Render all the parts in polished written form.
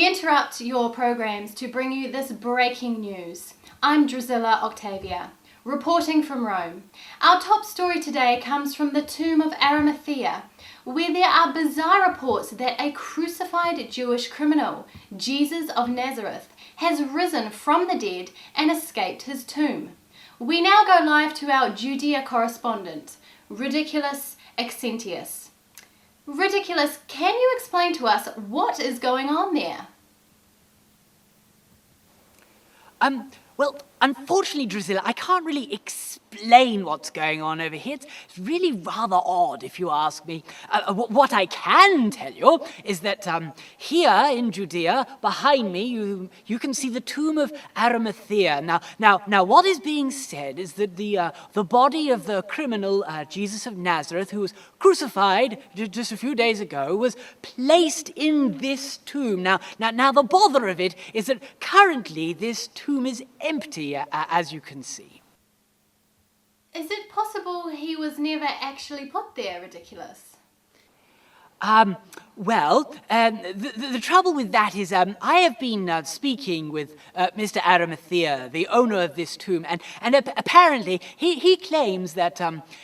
We interrupt your programs to bring you this breaking news. I'm Drusilla Octavia, reporting from Rome. Our top story today comes from the tomb of Arimathea, where there are bizarre reports that a crucified Jewish criminal, Jesus of Nazareth, has risen from the dead and escaped his tomb. We now go live to our Judea correspondent, Ridiculous Accentius. Ridiculous, can you explain to us what is going on there? Well, unfortunately, Drusilla, I can't really explain what's going on over here. It's really rather odd, if you ask me. What I can tell you is that here in Judea, behind me, you can see the tomb of Arimathea. Now, what is being said is that the body of the criminal Jesus of Nazareth, who was crucified just a few days ago, was placed in this tomb. Now, the bother of it is that currently this tomb is empty, as you can see. Is it possible he was never actually put there, Ridiculous? The trouble with that is I have been speaking with Mr. Arimathea, the owner of this tomb, and apparently he claims that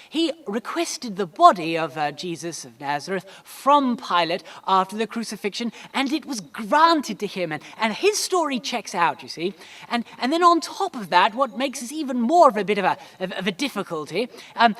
he requested the body of Jesus of Nazareth from Pilate after the crucifixion, and it was granted to him, and his story checks out, you see. And then on top of that, what makes this even more of a bit of a difficulty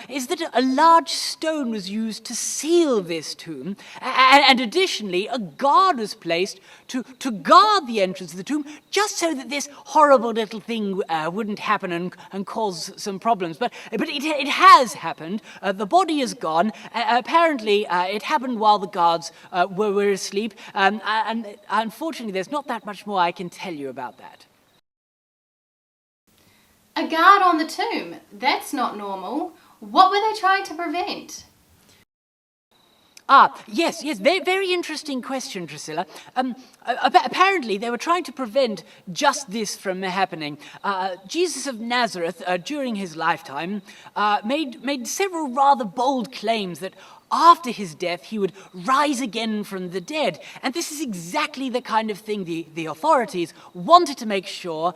is that a large stone was used to seal this tomb, and additionally, a guard was placed to guard the entrance of the tomb, just so that this horrible little thing wouldn't happen and cause some problems. But it has happened. The body is gone. Apparently, it happened while the guards were asleep. And unfortunately, there's not that much more I can tell you about that. A guard on the tomb? That's not normal. What were they trying to prevent? Yes, very interesting question, Drusilla. Apparently, they were trying to prevent just this from happening. Jesus of Nazareth, during his lifetime, made several rather bold claims that after his death, he would rise again from the dead. And this is exactly the kind of thing the authorities wanted to make sure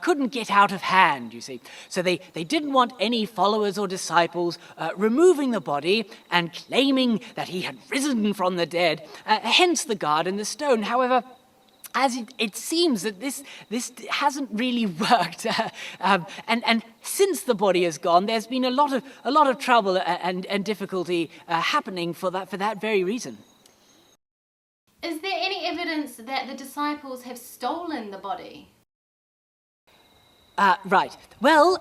couldn't get out of hand, you see. So they didn't want any followers or disciples removing the body and claiming that he had risen from the dead, hence the guard and the stone. However, as it seems that this hasn't really worked, and since the body is gone, there's been a lot of trouble and difficulty happening for that very reason. Is there any evidence that the disciples have stolen the body? Right. Well,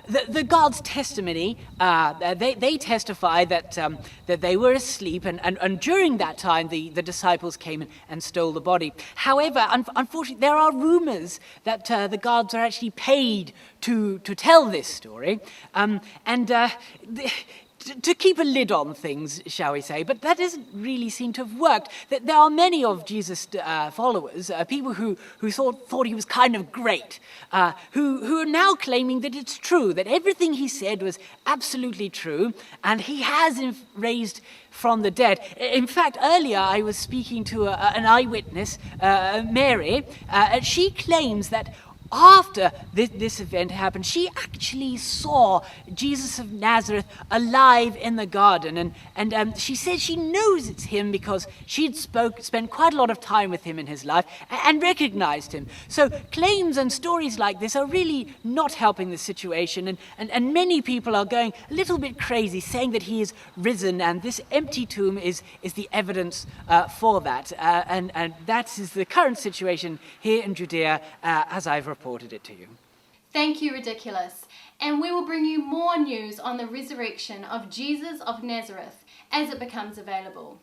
the guard's testimony, they testify that they were asleep, and during that time the disciples came and stole the body. However, unfortunately, there are rumors that the guards are actually paid to tell this story, to keep a lid on things, shall we say, but that doesn't really seem to have worked. There are many of Jesus' followers, people who thought he was kind of great, who are now claiming that it's true, that everything he said was absolutely true, and he has raised from the dead. In fact, earlier I was speaking to an eyewitness, Mary. She claims that after this event happened, she actually saw Jesus of Nazareth alive in the garden, and she says she knows it's him because she'd spent quite a lot of time with him in his life and recognized him. So claims and stories like this are really not helping the situation, and many people are going a little bit crazy, saying that he is risen, and this empty tomb is the evidence for that. And that is the current situation here in Judea, as I've reported it to you. Thank you, Ridiculous. And we will bring you more news on the resurrection of Jesus of Nazareth as it becomes available.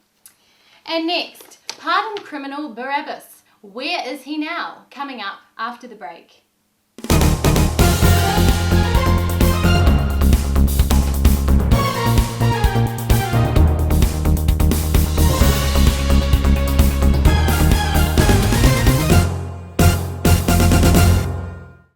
And next, pardoned criminal Barabbas. Where is he now? Coming up after the break.